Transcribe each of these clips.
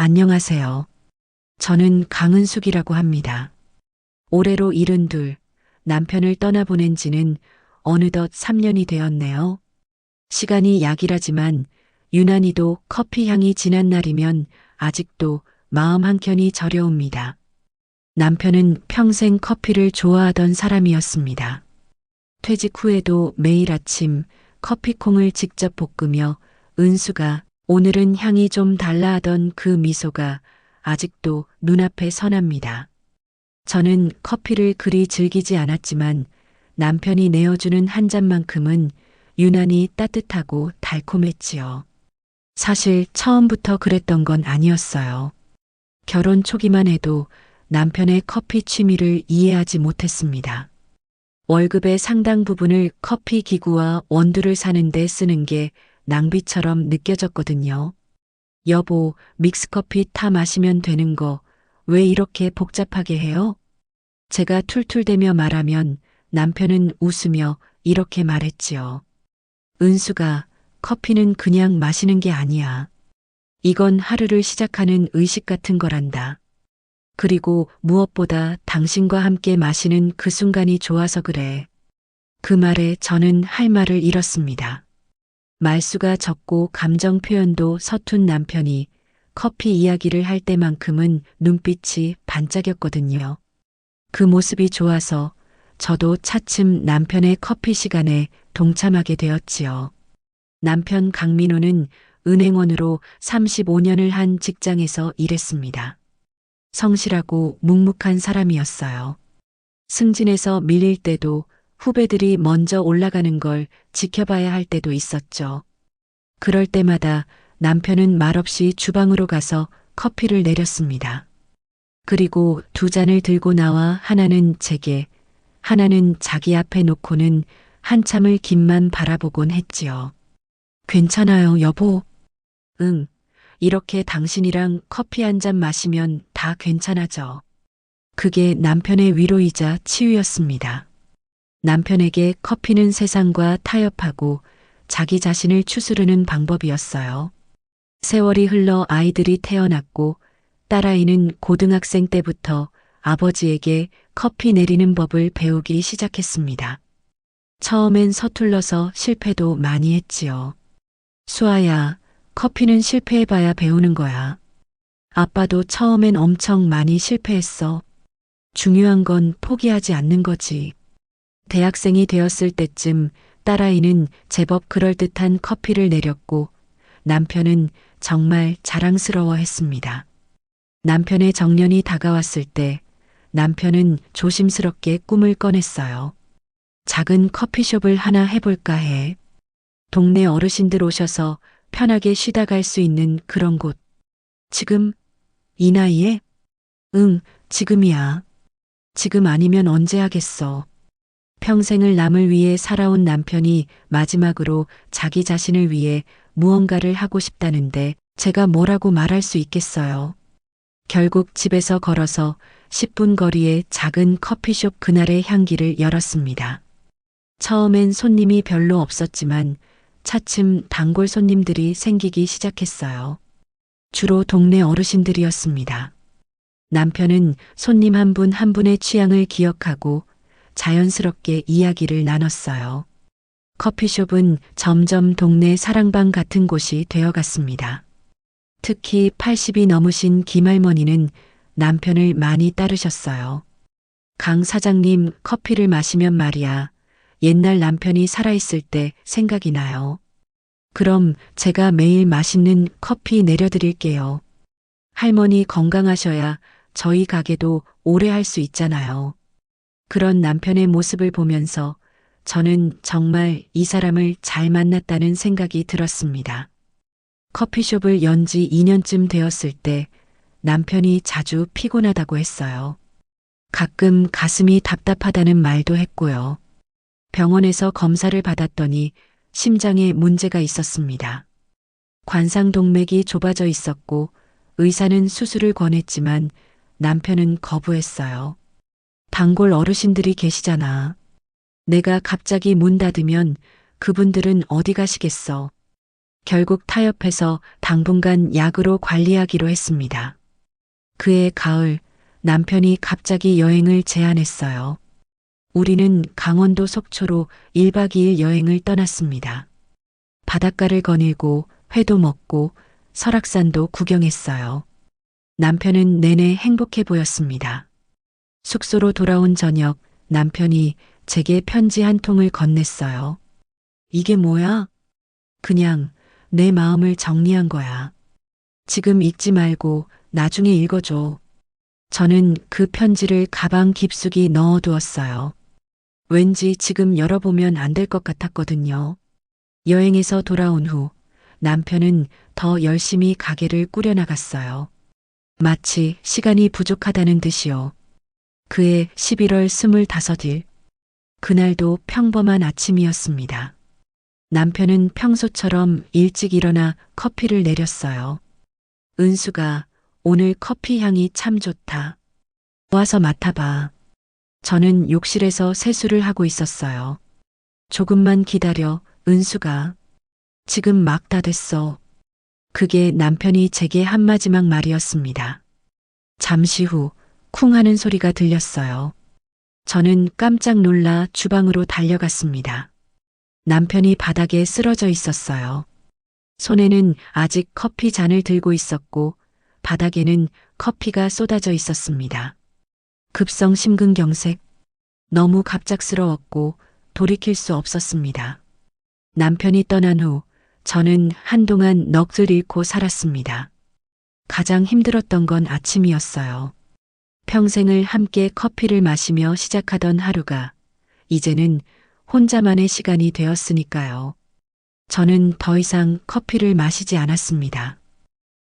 안녕하세요. 저는 강은숙이라고 합니다. 올해로 72, 남편을 떠나보낸 지는 어느덧 3년이 되었네요. 시간이 약이라지만 유난히도 커피 향이 진한 날이면 아직도 마음 한켠이 저려옵니다. 남편은 평생 커피를 좋아하던 사람이었습니다. 퇴직 후에도 매일 아침 커피콩을 직접 볶으며 은수가 오늘은 향이 좀 달라 하던 그 미소가 아직도 눈앞에 선합니다. 저는 커피를 그리 즐기지 않았지만 남편이 내어주는 한 잔만큼은 유난히 따뜻하고 달콤했지요. 사실 처음부터 그랬던 건 아니었어요. 결혼 초기만 해도 남편의 커피 취미를 이해하지 못했습니다. 월급의 상당 부분을 커피 기구와 원두를 사는데 쓰는 게 낭비처럼 느껴졌거든요. 여보, 믹스커피 타 마시면 되는 거 왜 이렇게 복잡하게 해요? 제가 툴툴대며 말하면 남편은 웃으며 이렇게 말했지요. 은수가 커피는 그냥 마시는 게 아니야. 이건 하루를 시작하는 의식 같은 거란다. 그리고 무엇보다 당신과 함께 마시는 그 순간이 좋아서 그래. 그 말에 저는 할 말을 잃었습니다. 말수가 적고 감정 표현도 서툰 남편이 커피 이야기를 할 때만큼은 눈빛이 반짝였거든요. 그 모습이 좋아서 저도 차츰 남편의 커피 시간에 동참하게 되었지요. 남편 강민호는 은행원으로 35년을 한 직장에서 일했습니다. 성실하고 묵묵한 사람이었어요. 승진해서 밀릴 때도 후배들이 먼저 올라가는 걸 지켜봐야 할 때도 있었죠. 그럴 때마다 남편은 말없이 주방으로 가서 커피를 내렸습니다. 그리고 두 잔을 들고 나와 하나는 제게, 하나는 자기 앞에 놓고는 한참을 김만 바라보곤 했지요. 괜찮아요, 여보. 응, 이렇게 당신이랑 커피 한 잔 마시면 다 괜찮아져. 그게 남편의 위로이자 치유였습니다. 남편에게 커피는 세상과 타협하고 자기 자신을 추스르는 방법이었어요. 세월이 흘러 아이들이 태어났고 딸아이는 고등학생 때부터 아버지에게 커피 내리는 법을 배우기 시작했습니다. 처음엔 서툴러서 실패도 많이 했지요. 수아야, 커피는 실패해봐야 배우는 거야. 아빠도 처음엔 엄청 많이 실패했어. 중요한 건 포기하지 않는 거지. 대학생이 되었을 때쯤 딸아이는 제법 그럴듯한 커피를 내렸고 남편은 정말 자랑스러워했습니다. 남편의 정년이 다가왔을 때 남편은 조심스럽게 꿈을 꺼냈어요. 작은 커피숍을 하나 해볼까 해. 동네 어르신들 오셔서 편하게 쉬다 갈 수 있는 그런 곳. 지금 이 나이에? 응, 지금이야. 지금 아니면 언제 하겠어. 평생을 남을 위해 살아온 남편이 마지막으로 자기 자신을 위해 무언가를 하고 싶다는데 제가 뭐라고 말할 수 있겠어요. 결국 집에서 걸어서 10분 거리의 작은 커피숍 그날의 향기를 열었습니다. 처음엔 손님이 별로 없었지만 차츰 단골 손님들이 생기기 시작했어요. 주로 동네 어르신들이었습니다. 남편은 손님 한 분 한 분의 취향을 기억하고 자연스럽게 이야기를 나눴어요. 커피숍은 점점 동네 사랑방 같은 곳이 되어갔습니다. 특히 80이 넘으신 김할머니는 남편을 많이 따르셨어요. 강 사장님 커피를 마시면 말이야. 옛날 남편이 살아있을 때 생각이 나요. 그럼 제가 매일 맛있는 커피 내려드릴게요. 할머니 건강하셔야 저희 가게도 오래 할 수 있잖아요. 그런 남편의 모습을 보면서 저는 정말 이 사람을 잘 만났다는 생각이 들었습니다. 커피숍을 연 지 2년쯤 되었을 때 남편이 자주 피곤하다고 했어요. 가끔 가슴이 답답하다는 말도 했고요. 병원에서 검사를 받았더니 심장에 문제가 있었습니다. 관상동맥이 좁아져 있었고 의사는 수술을 권했지만 남편은 거부했어요. 단골 어르신들이 계시잖아. 내가 갑자기 문 닫으면 그분들은 어디 가시겠어. 결국 타협해서 당분간 약으로 관리하기로 했습니다. 그해 가을 남편이 갑자기 여행을 제안했어요. 우리는 강원도 속초로 1박 2일 여행을 떠났습니다. 바닷가를 거닐고 회도 먹고 설악산도 구경했어요. 남편은 내내 행복해 보였습니다. 숙소로 돌아온 저녁 남편이 제게 편지 한 통을 건넸어요. 이게 뭐야? 그냥 내 마음을 정리한 거야. 지금 읽지 말고 나중에 읽어줘. 저는 그 편지를 가방 깊숙이 넣어두었어요. 왠지 지금 열어보면 안 될 것 같았거든요. 여행에서 돌아온 후 남편은 더 열심히 가게를 꾸려나갔어요. 마치 시간이 부족하다는 듯이요. 그해 11월 25일, 그날도 평범한 아침이었습니다. 남편은 평소처럼 일찍 일어나 커피를 내렸어요. 은수가 오늘 커피 향이 참 좋다. 와서 맡아봐. 저는 욕실에서 세수를 하고 있었어요. 조금만 기다려, 은수가. 지금 막 다 됐어. 그게 남편이 제게 한 마지막 말이었습니다. 잠시 후 쿵 하는 소리가 들렸어요. 저는 깜짝 놀라 주방으로 달려갔습니다. 남편이 바닥에 쓰러져 있었어요. 손에는 아직 커피 잔을 들고 있었고 바닥에는 커피가 쏟아져 있었습니다. 급성 심근경색. 너무 갑작스러웠고 돌이킬 수 없었습니다. 남편이 떠난 후 저는 한동안 넋을 잃고 살았습니다. 가장 힘들었던 건 아침이었어요. 평생을 함께 커피를 마시며 시작하던 하루가 이제는 혼자만의 시간이 되었으니까요. 저는 더 이상 커피를 마시지 않았습니다.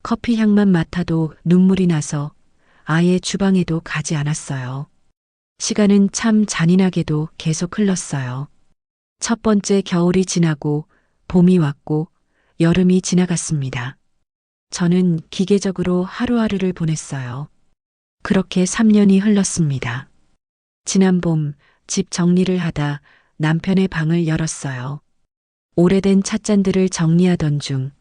커피 향만 맡아도 눈물이 나서 아예 주방에도 가지 않았어요. 시간은 참 잔인하게도 계속 흘렀어요. 첫 번째 겨울이 지나고 봄이 왔고 여름이 지나갔습니다. 저는 기계적으로 하루하루를 보냈어요. 그렇게 3년이 흘렀습니다. 지난 봄 집 정리를 하다 남편의 방을 열었어요. 오래된 찻잔들을 정리하던 중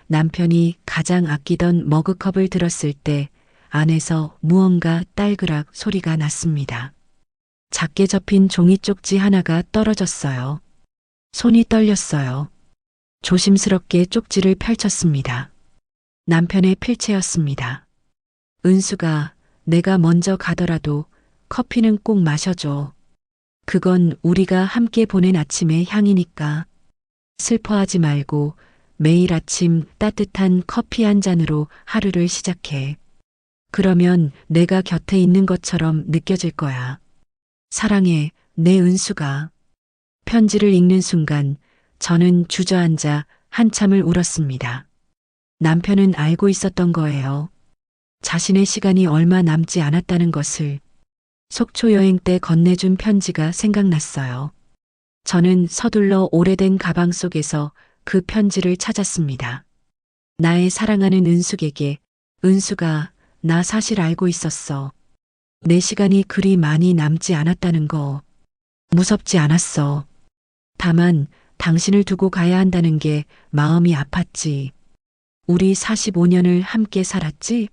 남편이 가장 아끼던 머그컵을 들었을 때 안에서 무언가 딸그락 소리가 났습니다. 작게 접힌 종이 쪽지 하나가 떨어졌어요. 손이 떨렸어요. 조심스럽게 쪽지를 펼쳤습니다. 남편의 필체였습니다. 은수가 내가 먼저 가더라도 커피는 꼭 마셔줘. 그건 우리가 함께 보낸 아침의 향이니까. 슬퍼하지 말고 매일 아침 따뜻한 커피 한 잔으로 하루를 시작해. 그러면 내가 곁에 있는 것처럼 느껴질 거야. 사랑해, 내 은수가. 편지를 읽는 순간 저는 주저앉아 한참을 울었습니다. 남편은 알고 있었던 거예요. 자신의 시간이 얼마 남지 않았다는 것을. 속초 여행 때 건네준 편지가 생각났어요. 저는 서둘러 오래된 가방 속에서 그 편지를 찾았습니다. 나의 사랑하는 은숙에게, 은수가 나 사실 알고 있었어. 내 시간이 그리 많이 남지 않았다는 거. 무섭지 않았어. 다만 당신을 두고 가야 한다는 게 마음이 아팠지. 우리 45년을 함께 살았지?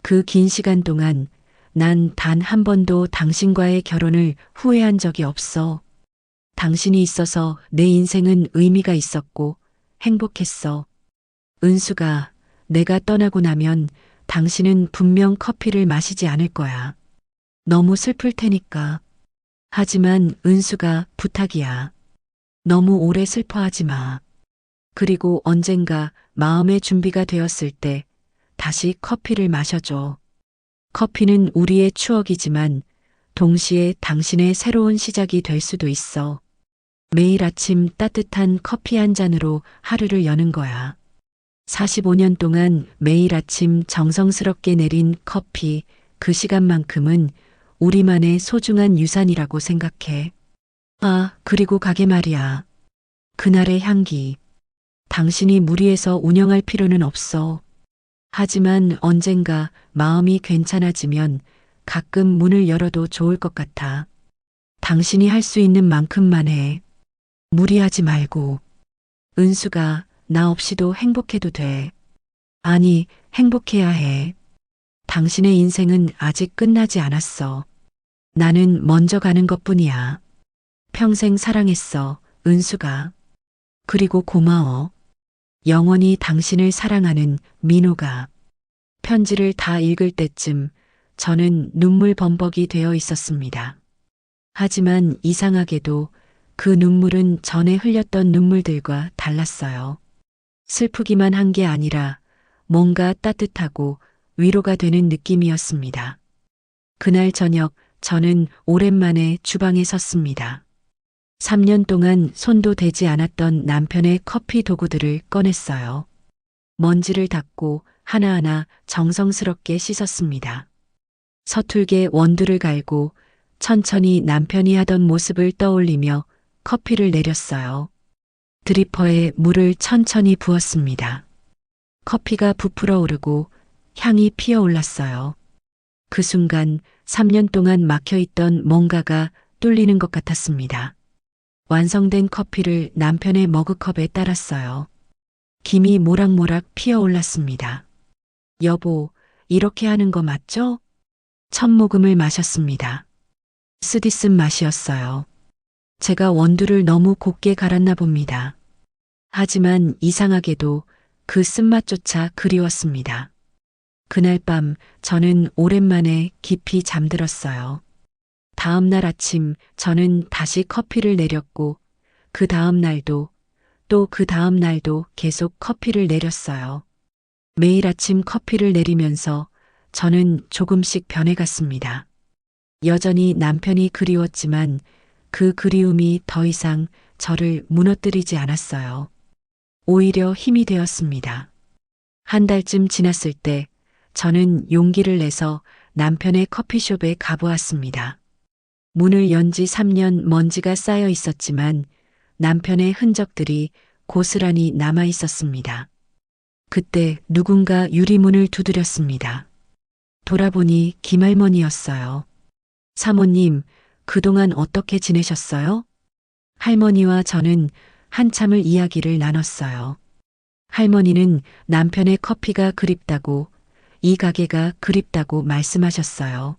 그 긴 시간 동안 난 단 한 번도 당신과의 결혼을 후회한 적이 없어. 당신이 있어서 내 인생은 의미가 있었고 행복했어. 은수가 내가 떠나고 나면 당신은 분명 커피를 마시지 않을 거야. 너무 슬플 테니까. 하지만 은수가 부탁이야. 너무 오래 슬퍼하지 마. 그리고 언젠가 마음의 준비가 되었을 때 다시 커피를 마셔줘. 커피는 우리의 추억이지만 동시에 당신의 새로운 시작이 될 수도 있어. 매일 아침 따뜻한 커피 한 잔으로 하루를 여는 거야. 45년 동안 매일 아침 정성스럽게 내린 커피, 그 시간만큼은 우리만의 소중한 유산이라고 생각해. 아, 그리고 가게 말이야. 그날의 향기. 당신이 무리해서 운영할 필요는 없어. 하지만 언젠가 마음이 괜찮아지면 가끔 문을 열어도 좋을 것 같아. 당신이 할 수 있는 만큼만 해. 무리하지 말고. 은수가 나 없이도 행복해도 돼. 아니, 행복해야 해. 당신의 인생은 아직 끝나지 않았어. 나는 먼저 가는 것뿐이야. 평생 사랑했어, 은수가. 그리고 고마워. 영원히 당신을 사랑하는 민호가. 편지를 다 읽을 때쯤 저는 눈물 범벅이 되어 있었습니다. 하지만 이상하게도 그 눈물은 전에 흘렸던 눈물들과 달랐어요. 슬프기만 한 게 아니라 뭔가 따뜻하고 위로가 되는 느낌이었습니다. 그날 저녁 저는 오랜만에 주방에 섰습니다. 3년 동안 손도 대지 않았던 남편의 커피 도구들을 꺼냈어요. 먼지를 닦고 하나하나 정성스럽게 씻었습니다. 서툴게 원두를 갈고 천천히 남편이 하던 모습을 떠올리며 커피를 내렸어요. 드리퍼에 물을 천천히 부었습니다. 커피가 부풀어 오르고 향이 피어올랐어요. 그 순간 3년 동안 막혀있던 뭔가가 뚫리는 것 같았습니다. 완성된 커피를 남편의 머그컵에 따랐어요. 김이 모락모락 피어올랐습니다. 여보, 이렇게 하는 거 맞죠? 첫 모금을 마셨습니다. 쓰디쓴 맛이었어요. 제가 원두를 너무 곱게 갈았나 봅니다. 하지만 이상하게도 그 쓴맛조차 그리웠습니다. 그날 밤 저는 오랜만에 깊이 잠들었어요. 다음 날 아침 저는 다시 커피를 내렸고 그 다음 날도 또 그 다음 날도 계속 커피를 내렸어요. 매일 아침 커피를 내리면서 저는 조금씩 변해갔습니다. 여전히 남편이 그리웠지만 그 그리움이 더 이상 저를 무너뜨리지 않았어요. 오히려 힘이 되었습니다. 한 달쯤 지났을 때 저는 용기를 내서 남편의 커피숍에 가보았습니다. 문을 연 지 3년 먼지가 쌓여 있었지만 남편의 흔적들이 고스란히 남아 있었습니다. 그때 누군가 유리문을 두드렸습니다. 돌아보니 김할머니였어요. 사모님, 그동안 어떻게 지내셨어요? 할머니와 저는 한참을 이야기를 나눴어요. 할머니는 남편의 커피가 그립다고, 이 가게가 그립다고 말씀하셨어요.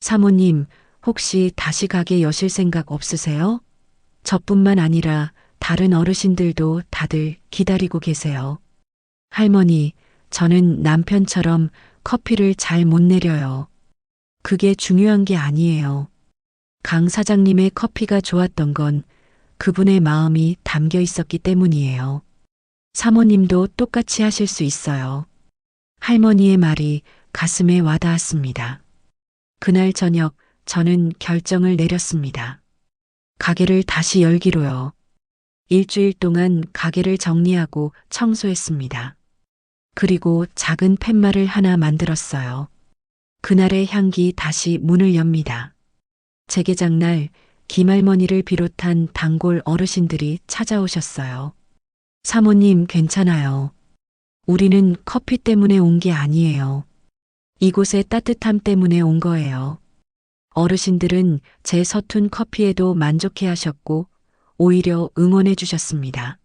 사모님, 혹시 다시 가게 여실 생각 없으세요? 저뿐만 아니라 다른 어르신들도 다들 기다리고 계세요. 할머니, 저는 남편처럼 커피를 잘 못 내려요. 그게 중요한 게 아니에요. 강 사장님의 커피가 좋았던 건 그분의 마음이 담겨 있었기 때문이에요. 사모님도 똑같이 하실 수 있어요. 할머니의 말이 가슴에 와닿았습니다. 그날 저녁 저는 결정을 내렸습니다. 가게를 다시 열기로요. 일주일 동안 가게를 정리하고 청소했습니다. 그리고 작은 팻말을 하나 만들었어요. 그날의 향기 다시 문을 엽니다. 재개장날 김할머니를 비롯한 단골 어르신들이 찾아오셨어요. 사모님 괜찮아요. 우리는 커피 때문에 온 게 아니에요. 이곳의 따뜻함 때문에 온 거예요. 어르신들은 제 서툰 커피에도 만족해 하셨고 오히려 응원해 주셨습니다.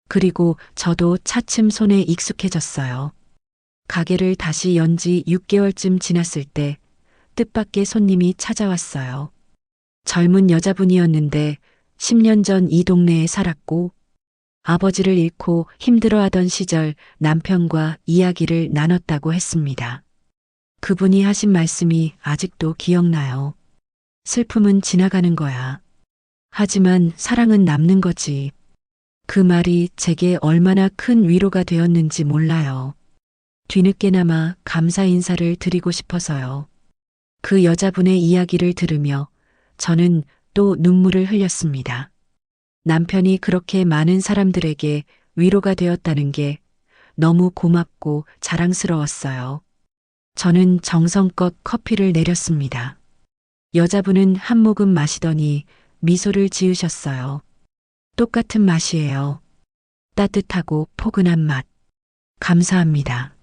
그리고 저도 차츰 손에 익숙해졌어요. 가게를 다시 연 지 6개월쯤 지났을 때 뜻밖의 손님이 찾아왔어요. 젊은 여자분이었는데 10년 전 이 동네에 살았고 아버지를 잃고 힘들어하던 시절 남편과 이야기를 나눴다고 했습니다. 그분이 하신 말씀이 아직도 기억나요. 슬픔은 지나가는 거야. 하지만 사랑은 남는 거지. 그 말이 제게 얼마나 큰 위로가 되었는지 몰라요. 뒤늦게나마 감사 인사를 드리고 싶어서요. 그 여자분의 이야기를 들으며 저는 또 눈물을 흘렸습니다. 남편이 그렇게 많은 사람들에게 위로가 되었다는 게 너무 고맙고 자랑스러웠어요. 저는 정성껏 커피를 내렸습니다. 여자분은 한 모금 마시더니 미소를 지으셨어요. 똑같은 맛이에요. 따뜻하고 포근한 맛. 감사합니다.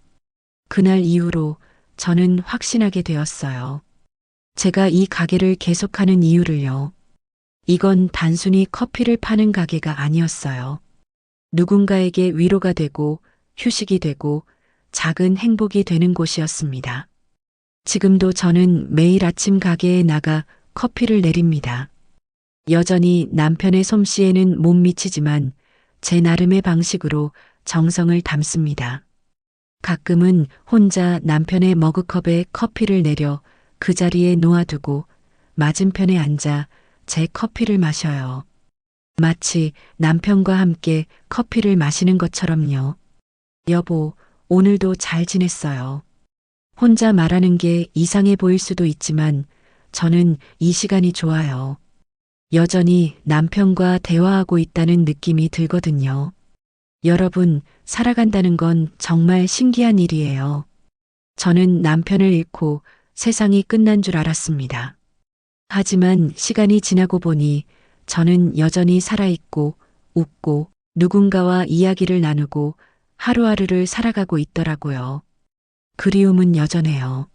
그날 이후로 저는 확신하게 되었어요. 제가 이 가게를 계속하는 이유를요. 이건 단순히 커피를 파는 가게가 아니었어요. 누군가에게 위로가 되고 휴식이 되고 작은 행복이 되는 곳이었습니다. 지금도 저는 매일 아침 가게에 나가 커피를 내립니다. 여전히 남편의 솜씨에는 못 미치지만 제 나름의 방식으로 정성을 담습니다. 가끔은 혼자 남편의 머그컵에 커피를 내려 그 자리에 놓아두고 맞은편에 앉아 제 커피를 마셔요. 마치 남편과 함께 커피를 마시는 것처럼요. 여보, 오늘도 잘 지냈어요. 혼자 말하는 게 이상해 보일 수도 있지만 저는 이 시간이 좋아요. 여전히 남편과 대화하고 있다는 느낌이 들거든요. 여러분, 살아간다는 건 정말 신기한 일이에요. 저는 남편을 잃고 세상이 끝난 줄 알았습니다. 하지만 시간이 지나고 보니 저는 여전히 살아있고 웃고 누군가와 이야기를 나누고 하루하루를 살아가고 있더라고요. 그리움은 여전해요.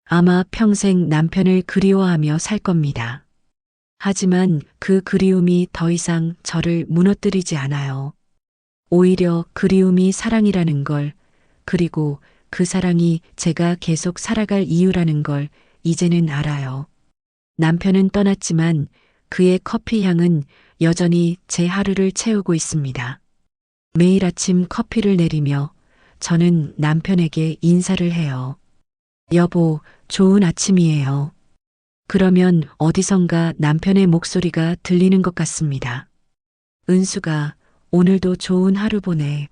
아마 평생 남편을 그리워하며 살 겁니다. 하지만 그 그리움이 더 이상 저를 무너뜨리지 않아요. 오히려 그리움이 사랑이라는 걸, 그리고 그 사랑이 제가 계속 살아갈 이유라는 걸 이제는 알아요. 남편은 떠났지만 그의 커피 향은 여전히 제 하루를 채우고 있습니다. 매일 아침 커피를 내리며 저는 남편에게 인사를 해요. 여보, 좋은 아침이에요. 그러면 어디선가 남편의 목소리가 들리는 것 같습니다. 은수가 오늘도 좋은 하루 보내.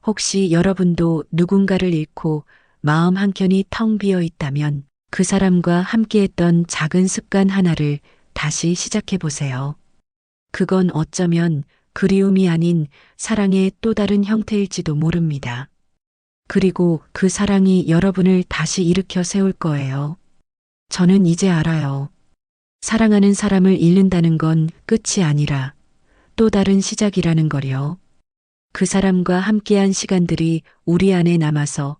혹시 여러분도 누군가를 잃고 마음 한켠이 텅 비어 있다면 그 사람과 함께했던 작은 습관 하나를 다시 시작해 보세요. 그건 어쩌면 그리움이 아닌 사랑의 또 다른 형태일지도 모릅니다. 그리고 그 사랑이 여러분을 다시 일으켜 세울 거예요. 저는 이제 알아요. 사랑하는 사람을 잃는다는 건 끝이 아니라 또 다른 시작이라는 걸요. 그 사람과 함께한 시간들이 우리 안에 남아서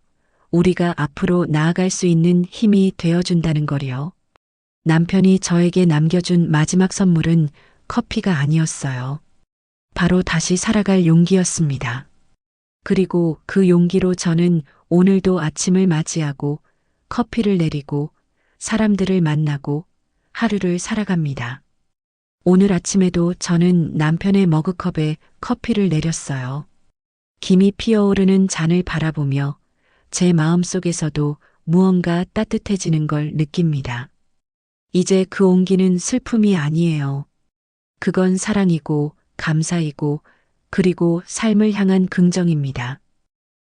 우리가 앞으로 나아갈 수 있는 힘이 되어준다는 걸요. 남편이 저에게 남겨준 마지막 선물은 커피가 아니었어요. 바로 다시 살아갈 용기였습니다. 그리고 그 용기로 저는 오늘도 아침을 맞이하고 커피를 내리고 사람들을 만나고 하루를 살아갑니다. 오늘 아침에도 저는 남편의 머그컵에 커피를 내렸어요. 김이 피어오르는 잔을 바라보며 제 마음속에서도 무언가 따뜻해지는 걸 느낍니다. 이제 그 온기는 슬픔이 아니에요. 그건 사랑이고 감사이고 그리고 삶을 향한 긍정입니다.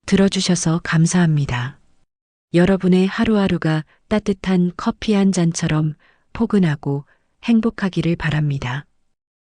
들어주셔서 감사합니다. 여러분의 하루하루가 따뜻한 커피 한 잔처럼 포근하고 행복하기를 바랍니다.